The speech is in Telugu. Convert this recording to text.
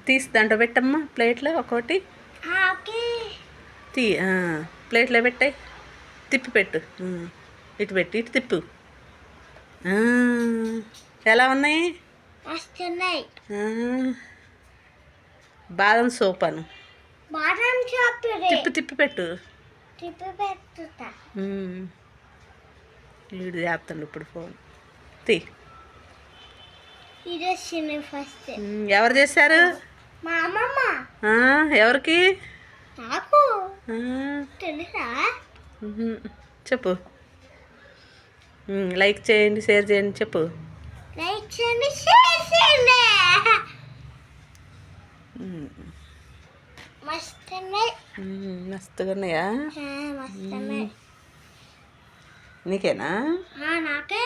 తీసి దాంట్లో పెట్టమ్మా ప్లేట్లో ఒక్కోటి తీ ప్లేట్లో పెట్టాయి తిప్పి పెట్టు ఇటు పెట్టి ఇటు తిప్పు ఎలా ఉన్నాయి బాదం సోప్ అను తిప్పి తిప్పి పెట్టు వీడు చేస్తాడు ఇప్పుడు ఫోన్ తీ ఎవరు చేశారు ఎవరికి చెప్పు లైక్ చేయండి షేర్ చేయండి చెప్పు మస్తుగా ఉన్నాయా నీకేనా నాకే